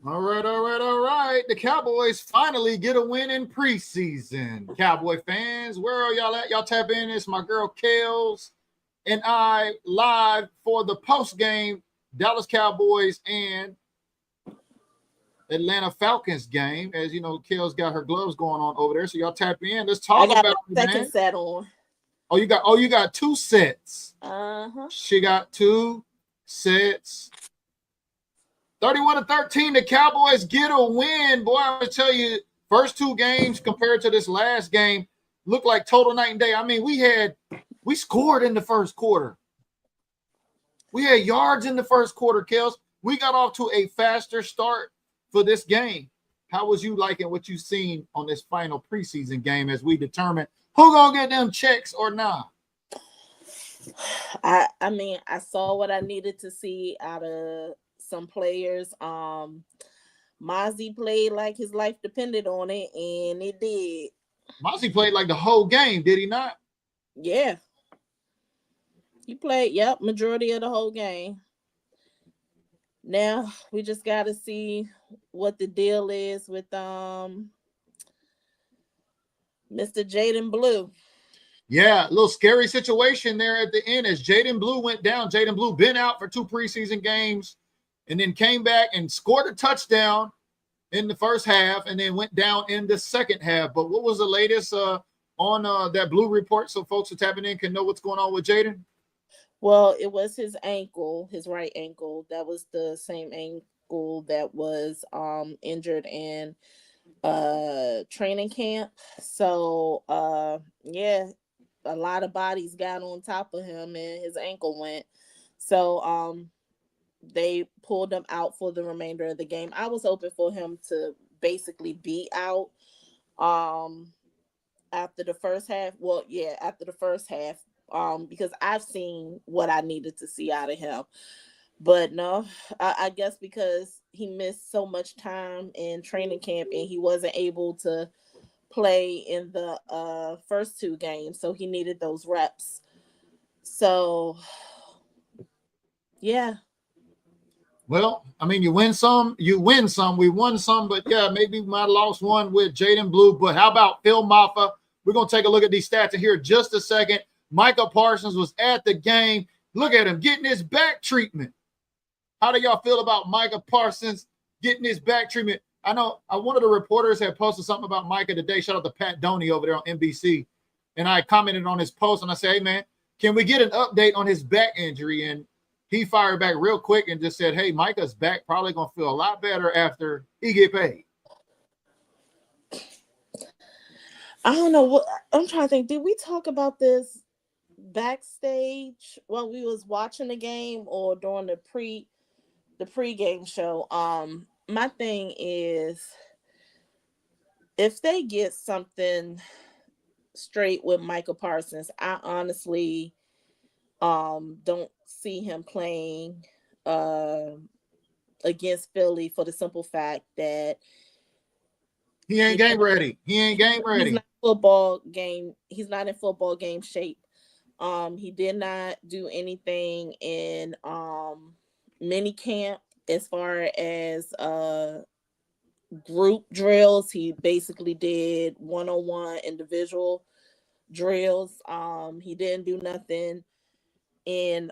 All right, all right, all right. The Cowboys finally get a win in preseason. Cowboy fans, where are y'all at? Y'all tap in. It's my girl Kales and I live for the post game Dallas Cowboys and Atlanta Falcons game. As you know, Kales got her gloves going on over there. So y'all tap in. Let's I talk got about a it, second man. set on. You got two sets. Uh-huh. She got two sets. 31-13, the Cowboys get a win. Boy, I'm going to tell you, first two games compared to this last game look like total night and day. I mean, we scored in the first quarter. We had yards in the first quarter, Kels. We got off to a faster start for this game. How was you liking what you've seen on this final preseason game as we determine who going to get them checks or not? I mean, I saw what I needed to see out of some players. Mozzie played like his life depended on it, and it did. Mossy played like the whole game, did he not? Yeah. He played, majority of the whole game. Now we just gotta see what the deal is with Mr. Jaden Blue. Yeah, a little scary situation there at the end as Jaden Blue went down. Jaden Blue been out for two preseason games and then came back and scored a touchdown in the first half and then went down in the second half. But what was the latest on that Blue report so folks are tapping in can know what's going on with Jaden? Well, it was his ankle, his right ankle. That was the same ankle that was injured in training camp. So yeah, a lot of bodies got on top of him and his ankle went. So they pulled him out for the remainder of the game. I was hoping for him to basically be out after the first half. Well, yeah, after the first half. Because I've seen what I needed to see out of him. But no, I guess because he missed so much time in training camp and he wasn't able to play in the first two games, so he needed those reps. So yeah. Well, I mean, you win some, you win some. We won some, but yeah, maybe we might have lost one with Jaden Blue. But how about Phil Maffa? We're going to take a look at these stats in here just a second. Micah Parsons was at the game. Look at him getting his back treatment. How do y'all feel about Micah Parsons getting his back treatment? I know one of the reporters had posted something about Micah today. Shout out to Pat Doney over there on NBC. And I commented on his post and I said, hey, man, can we get an update on his back injury? And he fired back real quick and just said, hey, Micah's back probably going to feel a lot better after he get paid. I don't know what I'm trying to think. Did we talk about this backstage while we was watching the game or during the pregame show? My thing is if they get something straight with Michael Parsons, I honestly don't see him playing against Philly for the simple fact that he ain't game ready. He ain't game ready. He's not in football game shape. He did not do anything in mini camp as far as group drills. He basically did one-on-one individual drills. He didn't do nothing in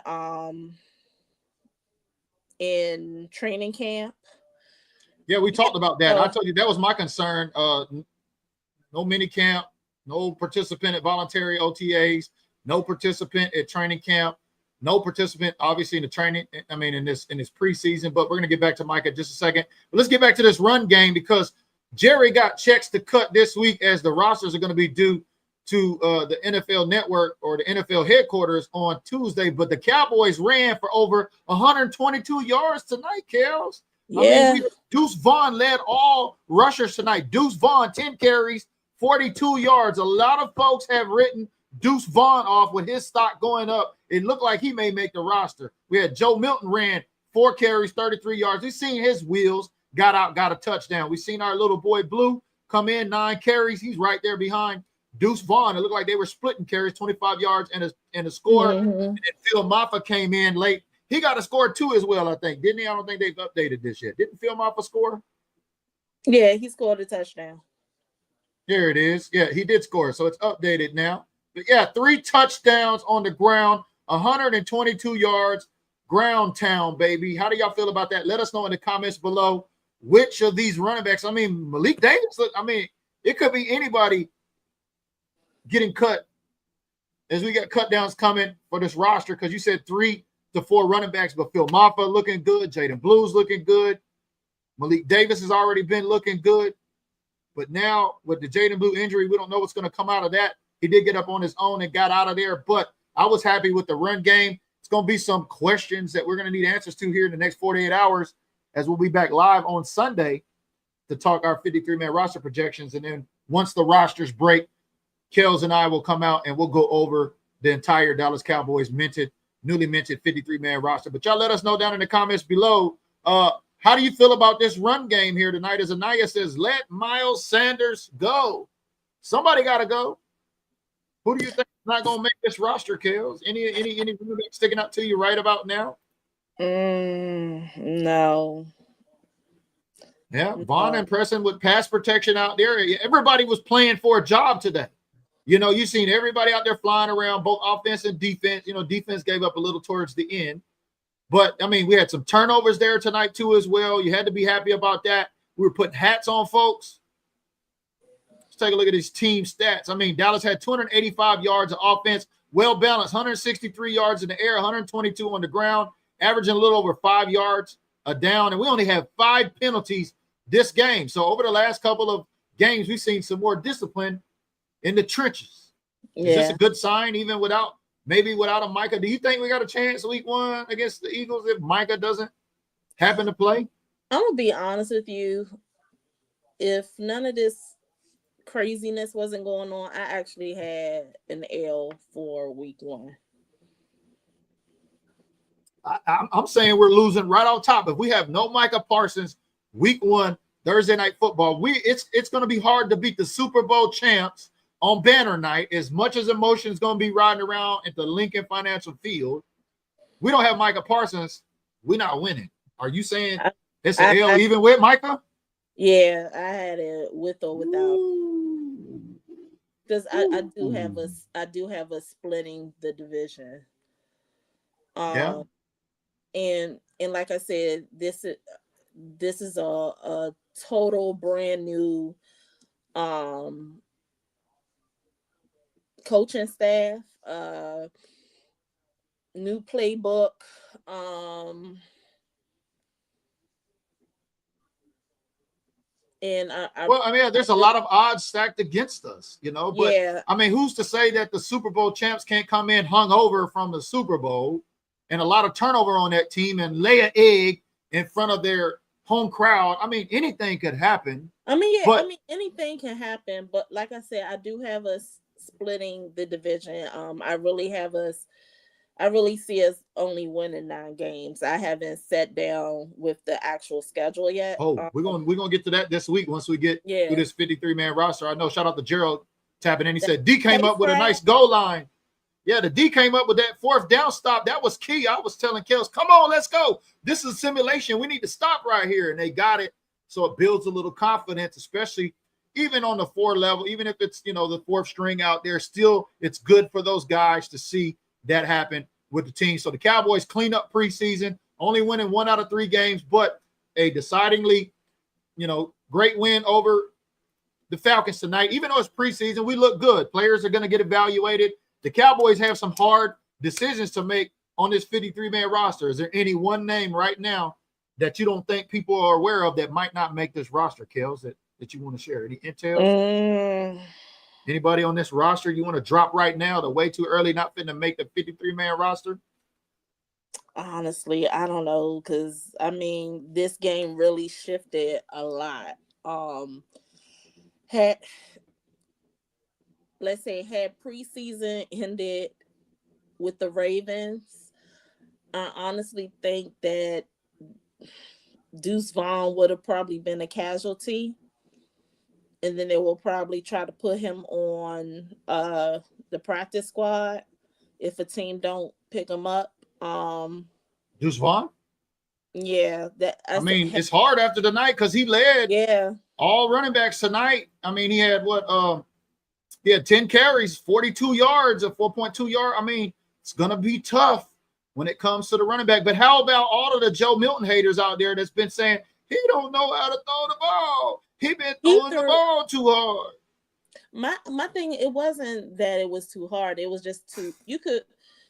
training camp. Yeah, we talked about that. I told you that was my concern. No mini camp, no participant at voluntary OTAs, no participant at training camp, no participant obviously in the training. I mean, in this preseason. But we're gonna get back to Micah in just a second. But let's get back to this run game because Jerry got checks to cut this week as the rosters are going to be due to the NFL Network or the NFL headquarters on Tuesday. But the Cowboys ran for over 122 yards tonight, Kels. Yeah. I mean, Deuce Vaughn led all rushers tonight. Deuce Vaughn, 10 carries, 42 yards. A lot of folks have written Deuce Vaughn off with his stock going up. It looked like he may make the roster. We had Joe Milton ran 4 carries, 33 yards. We've seen his wheels, got out, got a touchdown. We've seen our little boy Blue come in, 9 carries. He's right there behind Deuce Vaughn. It looked like they were splitting carries, 25 yards and a score. Mm-hmm. And then Phil Maffa came in late. He got a score too as well, I think. Didn't he? I don't think they've updated this yet. Didn't Phil Maffa score? Yeah, he scored a touchdown. Here it is. Yeah, he did score, so it's updated now. But yeah, 3 touchdowns on the ground, 122 yards, ground town, baby. How do y'all feel about that? Let us know in the comments below which of these running backs. I mean, Malik Davis, I mean, it could be anybody getting cut as we got cut downs coming for this roster because you said 3 to 4 running backs, but Phil Maffa looking good, Jaden Blue's looking good, Malik Davis has already been looking good. But now with the Jaden Blue injury, we don't know what's going to come out of that. He did get up on his own and got out of there, but I was happy with the run game. It's going to be some questions that we're going to need answers to here in the next 48 hours as we'll be back live on Sunday to talk our 53-man roster projections. And then once the rosters break, Kels and I will come out and we'll go over the entire Dallas Cowboys newly minted 53-man roster. But y'all let us know down in the comments below. How do you feel about this run game here tonight? As Anaya says, let Miles Sanders go. Somebody got to go. Who do you think is not going to make this roster, Kels? Any sticking out to you right about now? No. Yeah, Vaughn and Preston with pass protection out there. Everybody was playing for a job today. You know, you've seen everybody out there flying around, both offense and defense. You know, defense gave up a little towards the end. But, I mean, we had some turnovers there tonight, too, as well. You had to be happy about that. We were putting hats on folks. Let's take a look at these team stats. I mean, Dallas had 285 yards of offense, well-balanced, 163 yards in the air, 122 on the ground, averaging a little over 5 yards a down. And we only have 5 penalties this game. So over the last couple of games, we've seen some more discipline in the trenches. Yeah. Is this a good sign, even without a Micah? Do you think we got a chance week 1 against the Eagles if Micah doesn't happen to play? I'm going to be honest with you. If none of this craziness wasn't going on, I actually had an L for week 1. I'm saying we're losing right off top. If we have no Micah Parsons week 1, Thursday night football, it's going to be hard to beat the Super Bowl champs on banner night. As much as emotion is going to be riding around at the Lincoln Financial Field, we don't have Micah Parsons. We're not winning. Are you saying it's an L even with Micah? Yeah, I had it with or without. Because I do have a splitting the division. Yeah. And like I said, this is a total brand new coaching staff, new playbook. And there's a lot of odds stacked against us, you know. But yeah. I mean, who's to say that the Super Bowl champs can't come in hungover from the Super Bowl and a lot of turnover on that team and lay an egg in front of their home crowd? I mean, anything could happen. Anything can happen. But like I said, I do have us splitting the division. I really see us only winning 9 games. I haven't sat down with the actual schedule yet. Oh, we're gonna get to that this week once we get to this 53-man roster. I know. Shout out to Gerald tapping in. He said D came up with a nice goal line. Yeah, the D came up with that 4th down stop. That was key. I was telling Kels, come on, let's go. This is a simulation. We need to stop right here. And they got it. So it builds a little confidence, especially even on the 4 level, even if it's, you know, the 4th string out there, still it's good for those guys to see that happen with the team. So the Cowboys clean up preseason, only winning 1 out of 3 games, but a decidingly, you know, great win over the Falcons tonight. Even though it's preseason, we look good. Players are going to get evaluated. The Cowboys have some hard decisions to make on this 53-man roster. Is there any one name right now that you don't think people are aware of that might not make this roster, Kels, that you want to share? Any intel? Anybody on this roster you want to drop right now? They're way too early, not fitting to make the 53-man roster? Honestly, I don't know, because, I mean, this game really shifted a lot. Had preseason ended with the Ravens, I honestly think that Deuce Vaughn would have probably been a casualty. And then they will probably try to put him on the practice squad if a team don't pick him up. Deuce Vaughn. Yeah, I mean, it's hard after the night because he led all running backs tonight. I mean, he had he had 10 carries, 42 yards, a 4.2 yard. I mean, it's gonna be tough when it comes to the running back. But how about all of the Joe Milton haters out there that's been saying he don't know how to throw the ball? He been throwing the ball too hard. My thing, it wasn't that it was too hard. It was just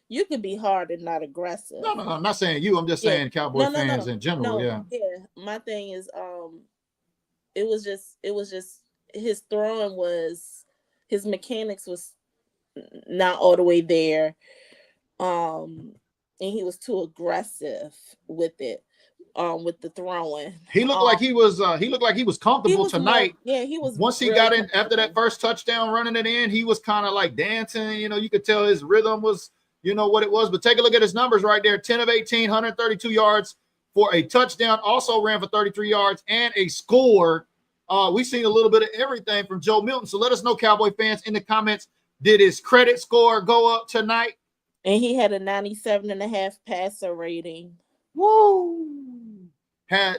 you could be hard and not aggressive. No, I'm not saying you. I'm just saying Cowboy fans in general. Yeah. My thing is, it was just his throwing was, his mechanics was not all the way there, and he was too aggressive with it. With the throwing, he looked like he was comfortable tonight. He was. Once he got in after that first touchdown, running it in, he was kind of like dancing. You know, you could tell his rhythm was, you know, what it was. But take a look at his numbers right there: 10 of 18, 132 yards for a touchdown. Also ran for 33 yards and a score. We've seen a little bit of everything from Joe Milton. So let us know, Cowboy fans, in the comments, did his credit score go up tonight? And he had a 97.5 passer rating. Woo!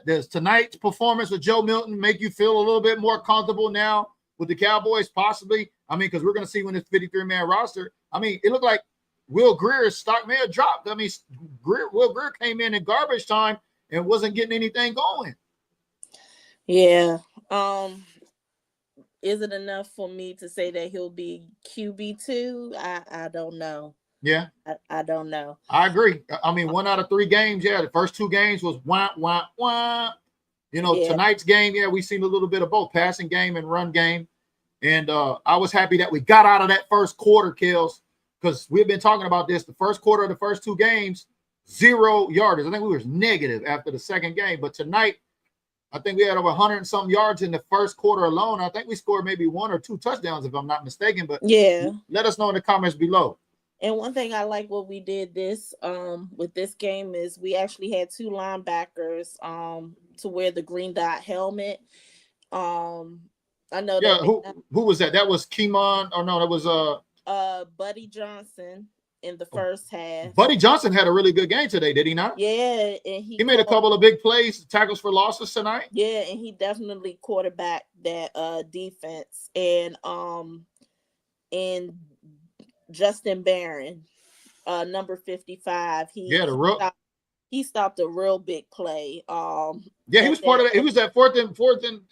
Does tonight's performance with Joe Milton make you feel a little bit more comfortable now with the Cowboys? Possibly. I mean, because we're going to see when this 53-man roster. I mean, it looked like Will Greer's stock may have dropped. I mean, Will Greer came in garbage time and wasn't getting anything going. Yeah. Is it enough for me to say that he'll be QB2? I don't know. Yeah. I don't know. I agree. I mean, 1 out of 3 games, the first 2 games was wah, wah, wah. You know, tonight's game, we've seen a little bit of both passing game and run game. And I was happy that we got out of that first quarter, kills, because we've been talking about this. The first quarter of the first 2 games, 0 yarders. I think we were negative after the second game. But tonight, I think we had over 100 and some yards in the first quarter alone. I think we scored maybe 1 or 2 touchdowns, if I'm not mistaken. But let us know in the comments below. And one thing I like what we did with this game is we actually had 2 linebackers to wear the green dot helmet. I know that. Who was that? That was Keemon. Oh no, that was Buddy Johnson in the first half. Buddy Johnson had a really good game today, did he not? Yeah, and he made a couple of big plays, tackles for losses tonight. Yeah, and he definitely quarterbacked that defense. And Justin Barron, number 55, he stopped a real big play. He was part of that. He was that fourth and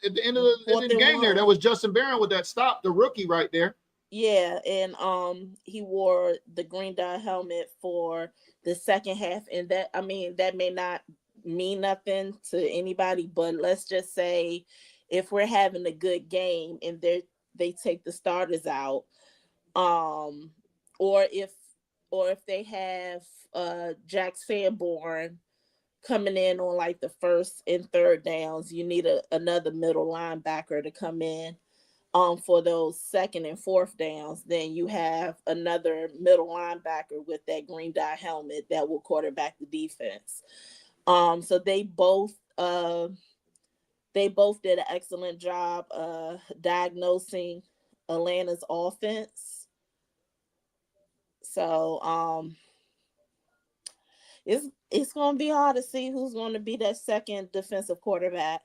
at the end of the game there. That was Justin Barron with that stop, the rookie right there. Yeah, and he wore the green dot helmet for the second half, and that may not mean nothing to anybody, but let's just say if we're having a good game and they take the starters out, or if they have Jack Sanborn coming in on like the first and third downs, you need another middle linebacker to come in for those second and fourth downs. Then you have another middle linebacker with that green dot helmet that will quarterback the defense. So they both did an excellent job diagnosing Atlanta's offense. So it's going to be hard to see who's going to be that second defensive quarterback.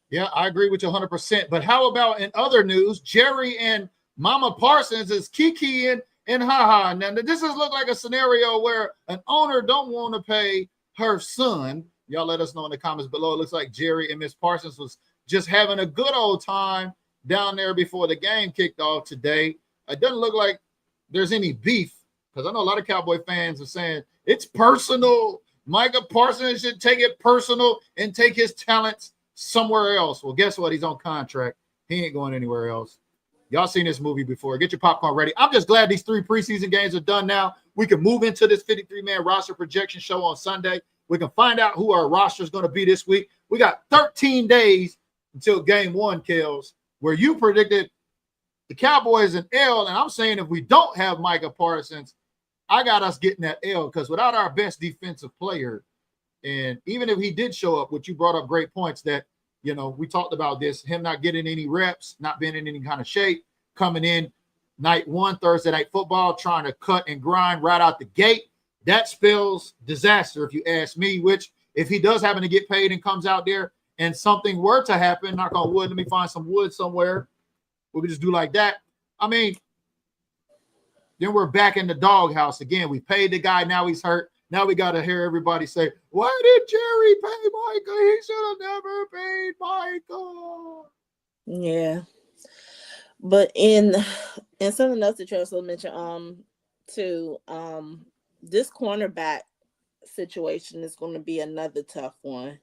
Yeah, I agree with you 100%. But how about in other news, Jerry and Mama Parsons is kikiing and ha-ha. Now, this has looked like a scenario where an owner don't want to pay her son. Y'all let us know in the comments below. It looks like Jerry and Miss Parsons was just having a good old time down there before the game kicked off today. It doesn't look like there's any beef, because I know a lot of Cowboy fans are saying it's personal. Micah Parsons should take it personal and take his talents somewhere else. Well, guess what? He's on contract. He ain't going anywhere else. Y'all seen this movie before. Get your popcorn ready. I'm just glad these 3 preseason games are done now. We can move into this 53-man roster projection show on Sunday. We can find out who our roster is going to be this week. We got 13 days until game 1, Kels, where you predicted the Cowboys an L, and I'm saying if we don't have Micah Parsons, I got us getting that L, because without our best defensive player, and even if he did show up, which you brought up great points that, you know, we talked about this, him not getting any reps, not being in any kind of shape, coming in night 1, Thursday Night Football, trying to cut and grind right out the gate. that spells disaster, if you ask me, which if he does happen to get paid and comes out there and something were to happen, knock on wood, let me find some wood somewhere. We could just do like that. I mean, then we're back in the doghouse again. We paid the guy. Now he's hurt. Now we got to hear everybody say, why did Jerry pay Micah? He should have never paid Micah. Yeah. But in something else that you also mentioned, too, this cornerback situation is going to be another tough one.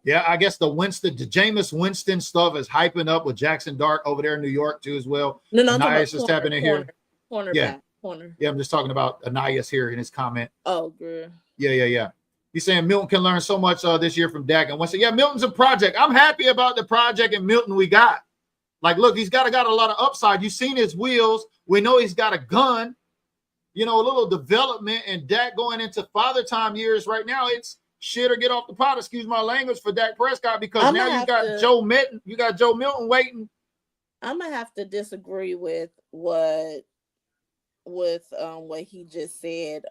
Yeah, I guess the Jameis Winston stuff is hyping up with Jackson Dart over there in New York too as well. No, Anais is tapping in here. Cornerback. Yeah, I'm just talking about Anais here in his comment. Oh, good. Yeah. He's saying Milton can learn so much this year from Dak. And Winston. Yeah, Milton's a project. I'm happy about the project and Milton we got. Like, look, he's got a lot of upside. You've seen his wheels. We know he's got a gun. You know, a little development, and Dak going into father time years right now. It's shit or get off the pot, excuse my language, for Dak Prescott, because now you got Joe Milton. You got Joe Milton waiting. I'm gonna have to disagree with what he just said.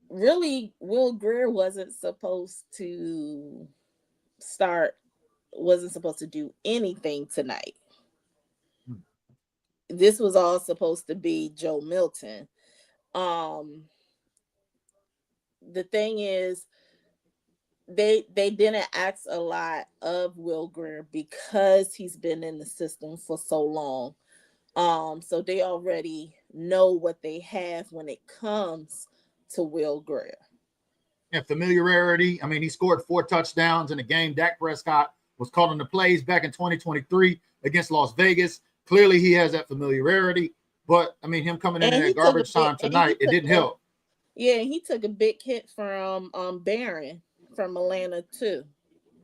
Really, Will Grier wasn't supposed to do anything tonight. This was all supposed to be Joe Milton. The thing is, they didn't ask a lot of Will Grier because he's been in the system for so long. So they already know what they have when it comes to Will Grier. Yeah, familiarity. I mean, he scored 4 touchdowns in a game. Dak Prescott was calling the plays back in 2023 against Las Vegas. Clearly, he has that familiarity. But, I mean, him coming in that garbage time tonight, it didn't help. Yeah, he took a big hit from Barron from Atlanta, too.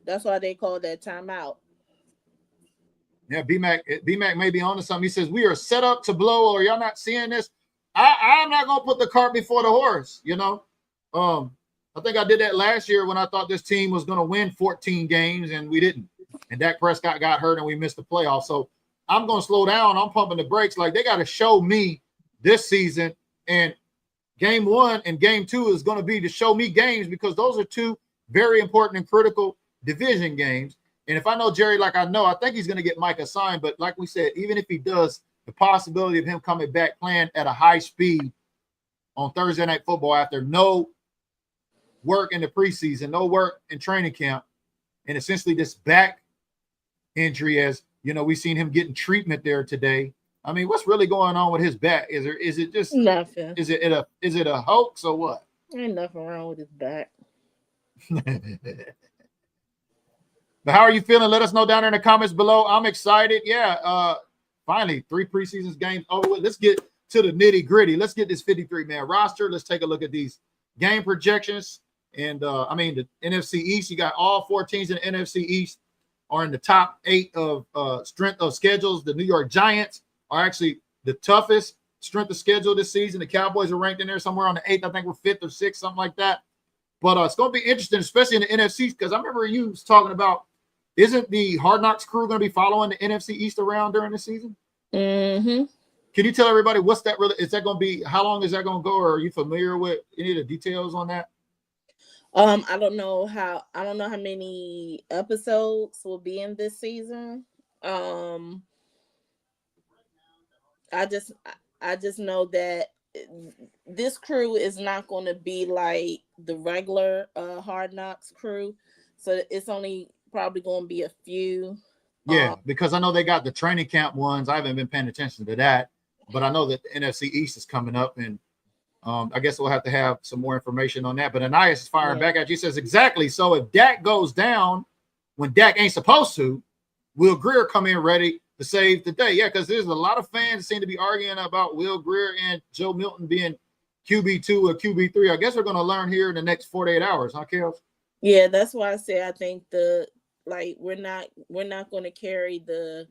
That's why they called that timeout. Yeah, B-Mac may be on to something. He says, we are set up to blow, or y'all not seeing this? I'm not going to put the cart before the horse, you know. I think I did that last year when I thought this team was going to win 14 games, and we didn't. And Dak Prescott got hurt, and we missed the playoffs. So I'm going to slow down. I'm pumping the brakes. Like, they got to show me this season. And game 1 and game 2 is going to be to show me games, because those are 2 very important and critical division games. And if I know Jerry like I know, I think he's going to get Micah signed. But like we said, even if he does, the possibility of him coming back playing at a high speed on Thursday Night Football after no work in the preseason, no work in training camp, and essentially this back injury, as you know, we've seen him getting treatment there today. I mean, what's really going on with his back? Is it just nothing? Is it a hoax or what? Ain't nothing wrong with his back. But how are you feeling? Let us know down there in the comments below. I'm excited. Yeah, finally 3 preseason games over with. Let's get to the nitty gritty. Let's get this 53-man roster. Let's take a look at these game projections. And I mean, the NFC East, you got all 4 teams in the NFC East are in the top 8 of strength of schedules. The New York Giants are actually the toughest strength of schedule this season. The Cowboys are ranked in there somewhere on the 8th. I think we're 5th or 6th, something like that. But it's going to be interesting, especially in the NFC, because I remember you was talking about, isn't the Hard Knocks crew going to be following the NFC East around during the season? Mm-hmm. Can you tell everybody what's that really? Is that going to be? How long is that going to go? Or are you familiar with any of the details on that? I don't know how many episodes will be in this season. I just know that this crew is not going to be like the regular Hard Knocks crew, so it's only probably going to be a few. Yeah, because I know they got the training camp ones. I haven't been paying attention to that, but I know that the NFC East is coming up, and I guess we'll have to have some more information on that. But Anais is firing back at you. He says, exactly. So if Dak goes down when Dak ain't supposed to, will Grier come in ready to save the day? Yeah, because there's a lot of fans that seem to be arguing about Will Grier and Joe Milton being QB2 or QB3. I guess we're going to learn here in the next 48 hours, huh, Kels? Yeah, that's why I say I think we're not going to carry the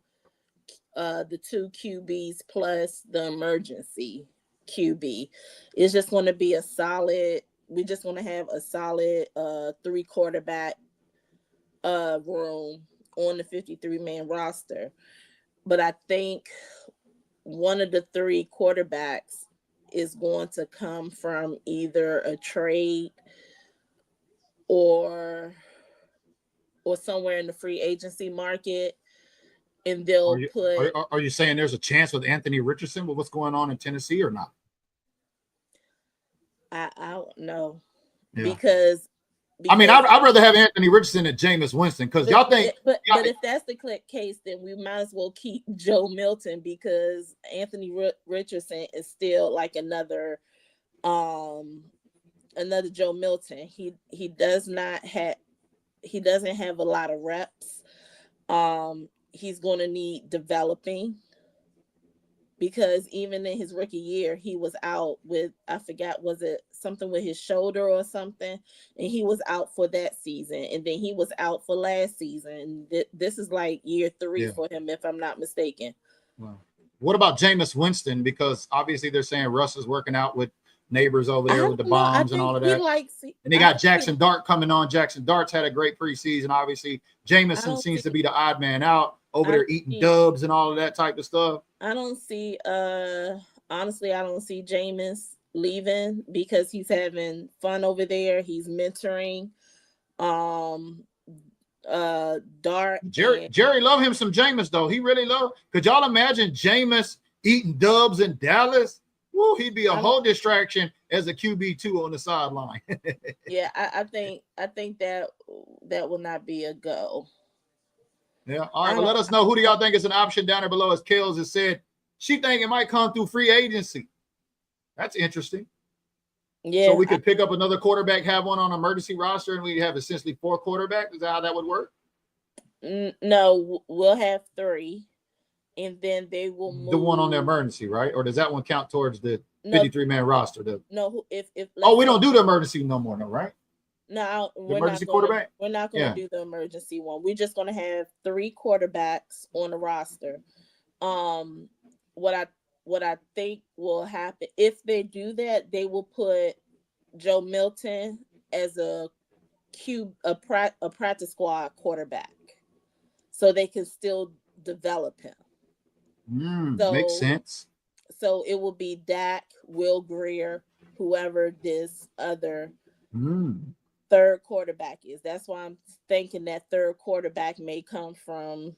2 QBs plus the emergency QB. It's just going to be a solid. We're just going to have a solid 3 quarterback room on the 53-man roster. But I think one of the three quarterbacks is going to come from either a trade or somewhere in the free agency market, and they'll put. Are you saying there's a chance with Anthony Richardson with what's going on in Tennessee or not? I don't know. Yeah. Because I mean, I'd rather have Anthony Richardson than Jameis Winston, because y'all think. But if that's the case, then we might as well keep Joe Milton, because Anthony Richardson is still like another Joe Milton. He doesn't have a lot of reps. He's going to need developing, because even in his rookie year, he was out with, I forgot, was it something with his shoulder or something? And he was out for that season. And then he was out for last season. This is like year 3 for him, if I'm not mistaken. Wow. What about Jameis Winston? Because obviously they're saying Russ is working out with neighbors over there with the bombs and all of that. And they got Jackson Dart coming on. Jackson Dart's had a great preseason. Obviously, Jameson seems to be the odd man out over there eating dubs and all of that type of stuff. I don't see honestly, I don't see Jameis leaving, because he's having fun over there. He's mentoring Dart. Jerry love him some Jameis, though. He really love. Could y'all imagine Jameis eating dubs in Dallas? Woo, he'd be a whole distraction as a QB2 on the sideline. Yeah, I think that will not be a go. Yeah. All right. Well, let us know, who do y'all think is an option down there below? As Kels has said, she think it might come through free agency. That's interesting. Yeah. So we could pick up another quarterback, have one on emergency roster, and we have essentially 4 quarterbacks. Is that how that would work? No, we'll have 3, and then they will move the one on the emergency, right? Or does that one count towards the 53-man roster? No, if we don't do the emergency no more, no, right? No, we're not quarterback. We're not going to do the emergency one. We're just going to have 3 quarterbacks on the roster. What I think will happen if they do that, they will put Joe Milton as a practice squad quarterback, so they can still develop him. Makes sense. So it will be Dak, Will Grier, whoever this other third quarterback is. That's why I'm thinking that third quarterback may come from.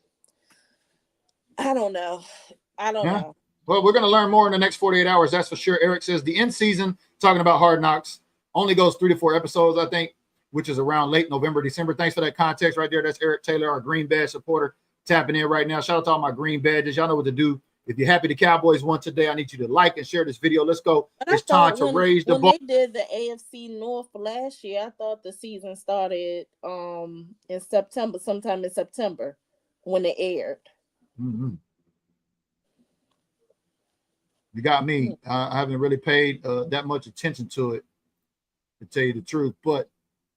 I don't know. Well, we're going to learn more in the next 48 hours. That's for sure. Eric says the end season, talking about Hard Knocks, only goes 3 to 4 episodes, I think, which is around late November, December. Thanks for that context right there. That's Eric Taylor, our Green Badge supporter, tapping in right now. Shout out to all my Green Badges. Y'all know what to do. If you're happy the Cowboys won today, I need you to like and share this video. Let's go. It's time to raise the bar. When they did the AFC North last year, I thought the season started in September, sometime in September, when it aired. You got me. I haven't really paid that much attention to it, to tell you the truth. But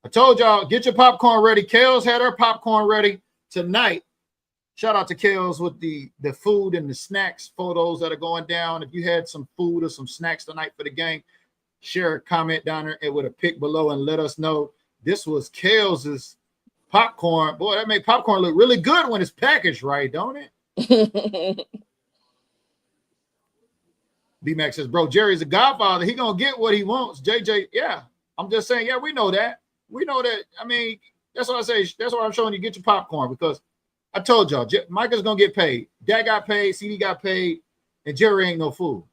I told y'all, get your popcorn ready. Kels had her popcorn ready tonight. Shout out to Kels with the food and the snacks photos that are going down. If you had some food or some snacks tonight for the game, share a comment down there and with a pic below and let us know. This was Kels's popcorn. Boy, that made popcorn look really good when it's packaged right, don't it? B-Max says, bro, Jerry's a godfather. He going to get what he wants. JJ, yeah. I'm just saying, yeah, we know that. We know that. I mean, that's what I say. That's why I'm showing you, get your popcorn, because I told y'all, Micah's going to get paid. Dad got paid, CD got paid, and Jerry ain't no fool.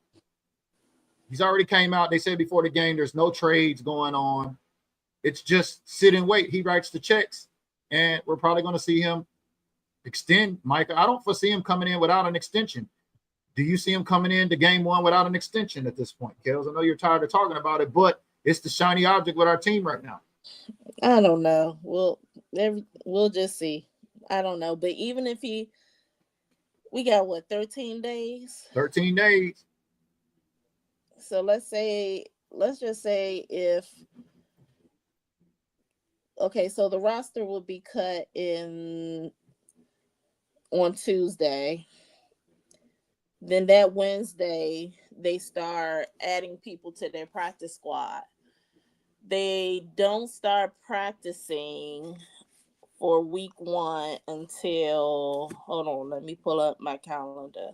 He's already came out. They said before the game, there's no trades going on. It's just sit and wait. He writes the checks, and we're probably going to see him extend Micah. I don't foresee him coming in without an extension. Do you see him coming into game 1 without an extension at this point, Kels? I know you're tired of talking about it, but it's the shiny object with our team right now. I don't know. We'll just see. I don't know. But even if we got 13 days? 13 days. So let's just say so the roster will be cut on Tuesday. Then that Wednesday, they start adding people to their practice squad. They don't start practicing for week 1 until, hold on, let me pull up my calendar.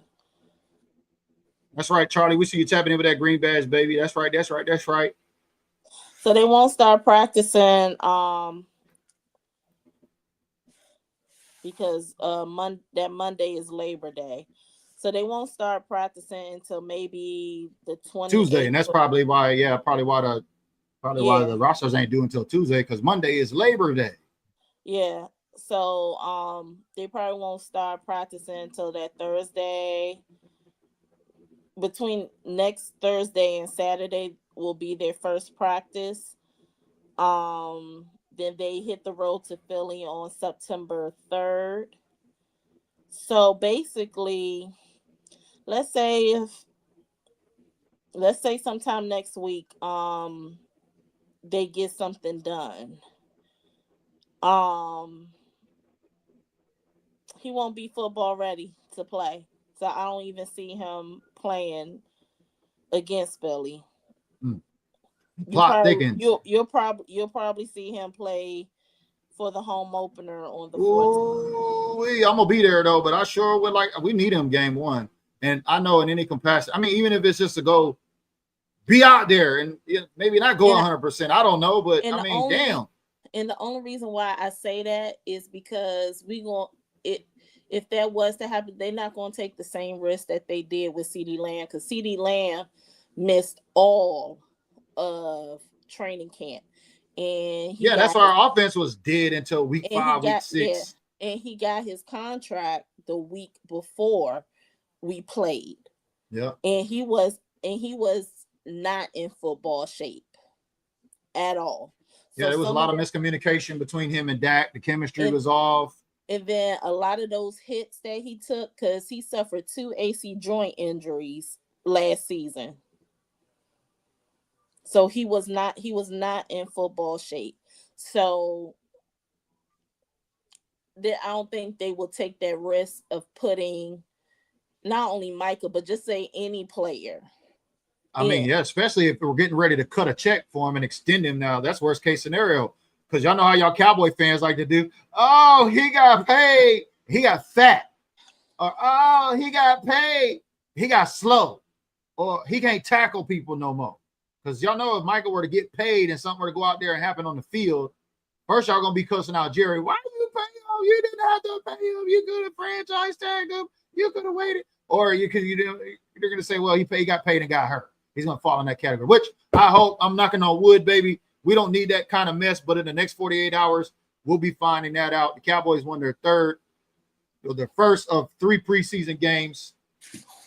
That's right, Charlie. We see you tapping in with that green badge, baby. That's right. That's right. That's right. So they won't start practicing because that Monday is Labor Day. So they won't start practicing until maybe the Tuesday, 28th. and that's probably why. Yeah, probably why the Yeah. rosters ain't due until Tuesday because Monday is Labor Day. Yeah. So they probably won't start practicing until that Thursday. Between next Thursday and Saturday will be their first practice. Then they hit the road to Philly on September 3rd. So basically, let's say if let's say sometime next week, they get something done. Um, he won't be football ready to play. So I don't even see him playing against Philly. Mm. Plot thickens. You'll probably see him play for the home opener on the 14th. Ooh, I'm gonna be there though, but I sure would like. We need him game one, and I know in any capacity. I mean, even if it's just to go be out there and maybe not go 100%. I don't know, but And I the mean, only damn. and the only reason why I say that is because we going it if that was to happen, they're not going to take the same risk that they did with CD Lamb because CD Lamb missed all of training camp, and Yeah, that's why our offense was dead until week 5, week 6. and he got his contract the week before we played. Yeah, and he was not in football shape at all. yeah, So there was a some lot of of the miscommunication between him and Dak. The chemistry and, was off. and then a lot of those hits that he took because he suffered 2 AC joint injuries last season. So he was not in football shape. So I don't think they will take that risk of putting not only Micah but just say any player I mean, in. yeah, especially if we're getting ready to cut a check for him and extend him now. That's worst case scenario. Because y'all know how y'all Cowboy fans like to do. Oh, he got paid. He got fat. Or, oh, he got paid. He got slow. Or he can't tackle people no more. Because y'all know if Michael were to get paid and something were to go out there and happen on the field, first y'all going to be cussing out Jerry. Why you pay him? You didn't have to pay him. You could have franchise tagged him. You could have waited. Or you're going to say, well, he got paid and got hurt. He's going to fall in that category, which I hope. I'm knocking on wood, baby. We don't need that kind of mess, but in the next 48 hours, we'll be finding that out. The Cowboys won their first of 3 preseason games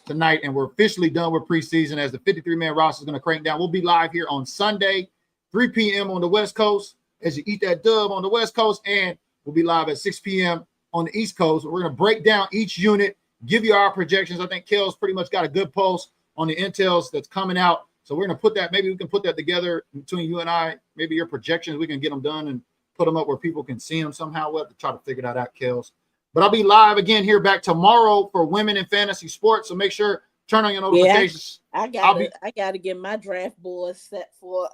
tonight, and we're officially done with preseason as the 53-man roster is going to crank down. We'll be live here on Sunday, 3 p.m. on the West Coast as you eat that dub on the West Coast, and we'll be live at 6 p.m. on the East Coast. We're going to break down each unit, give you our projections. I think Kel's pretty much got a good pulse on the intels that's coming out. So we're going to put that, maybe we can put that together between you and I, maybe your projections, we can get them done and put them up where people can see them somehow. We'll have to try to figure that out, Kels. But I'll be live again here back tomorrow for women in fantasy sports. So make sure turn on your notifications. Yeah, I gotta get my draft board set for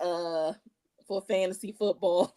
fantasy football.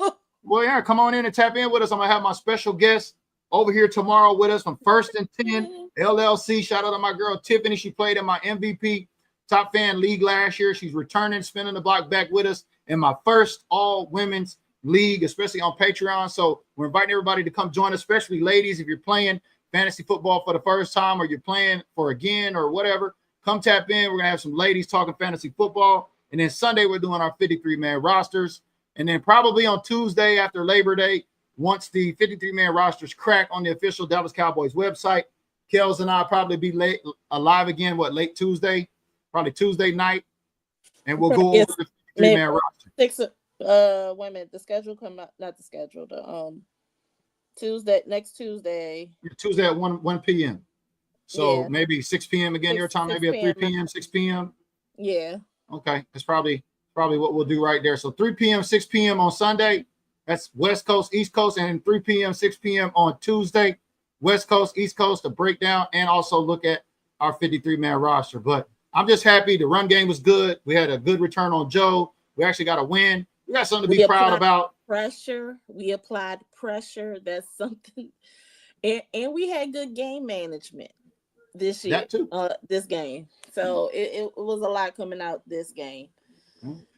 Well, yeah, come on in and tap in with us. I'm gonna have my special guest over here tomorrow with us from First and 10 LLC. Shout out to my girl Tiffany. She played in my MVP Top Fan League last year. She's returning, spinning the block back with us in my first all women's league, especially on Patreon. So we're inviting everybody to come join us, especially ladies. If you're playing fantasy football for the first time or you're playing for again or whatever, come tap in. We're gonna have some ladies talking fantasy football, and then Sunday we're doing our 53-man rosters, and then probably on Tuesday after Labor Day, once the 53-man rosters crack on the official Dallas Cowboys website, Kels and I'll probably be live again. Late Tuesday, probably Tuesday night, and we'll go over the 53-man roster. Wait a minute. The schedule come out, not the schedule. The next Tuesday. Tuesday at 1 p.m. So maybe 6 p.m. again, your time, maybe at 3 p.m., 6 p.m. Yeah. Okay. That's probably what we'll do right there. So 3 p.m., 6 p.m. on Sunday. That's West Coast, East Coast, and 3 p.m., 6 p.m. on Tuesday, West Coast, East Coast, to break down and also look at our 53-man roster. But I'm just happy. The run game was good. We had a good return on Joe. We actually got a win. We got something to be proud about. Pressure. We applied pressure. That's something. And we had good game management this year. That too. This game. So it was a lot coming out this game.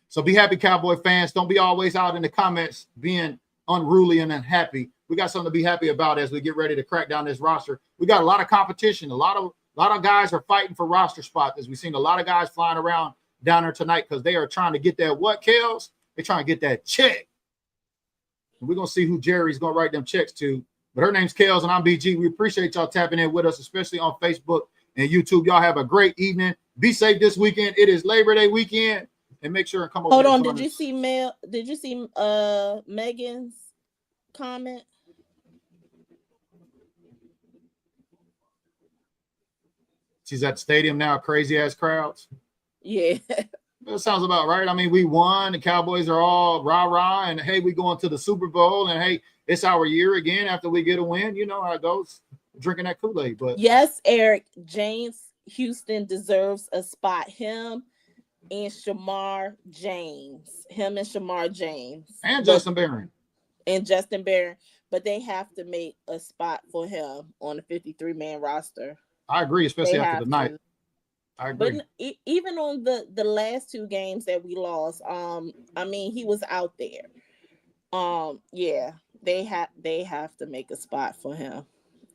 So be happy, Cowboy fans. Don't be always out in the comments being unruly and unhappy. We got something to be happy about as we get ready to crack down this roster. We got a lot of competition. A lot of guys are fighting for roster spots, as we've seen a lot of guys flying around down there tonight because they are trying to get that what, Kels? They're trying to get that check. And we're going to see who Jerry's going to write them checks to. But her name's Kels and I'm BG. We appreciate y'all tapping in with us, especially on Facebook and YouTube. Y'all have a great evening. Be safe this weekend. It is Labor Day weekend. And make sure and come over. Hold on. Did you see Megan's comment? She's at the stadium now, crazy ass crowds. Yeah. That sounds about right. I mean, we won. The Cowboys are all rah-rah. And, hey, we going to the Super Bowl. And, hey, it's our year again after we get a win. You know how it goes, drinking that Kool-Aid. But yes, Eric, James Houston deserves a spot. Him and Shamar James. And Justin Barron. And Justin Barron. But they have to make a spot for him on the 53-man roster. I agree, especially after the night. I agree. But even on the last two games that we lost, I mean, he was out there. Yeah, they have to make a spot for him.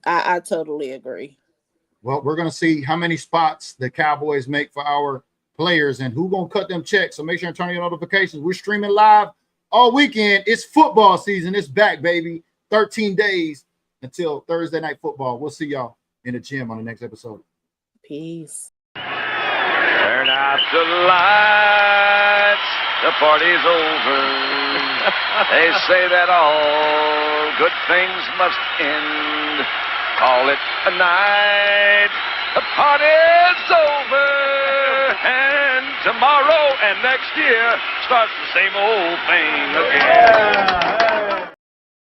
I totally agree. Well, we're gonna see how many spots the Cowboys make for our players and who's gonna cut them checks. So make sure and turn on your notifications. We're streaming live all weekend. It's football season. It's back, baby. 13 days until Thursday night football. We'll see y'all in the gym on the next episode. Peace. Turn out the lights, the party's over. They say that all good things must end. Call it a night, the party's over. And tomorrow and next year starts the same old thing again.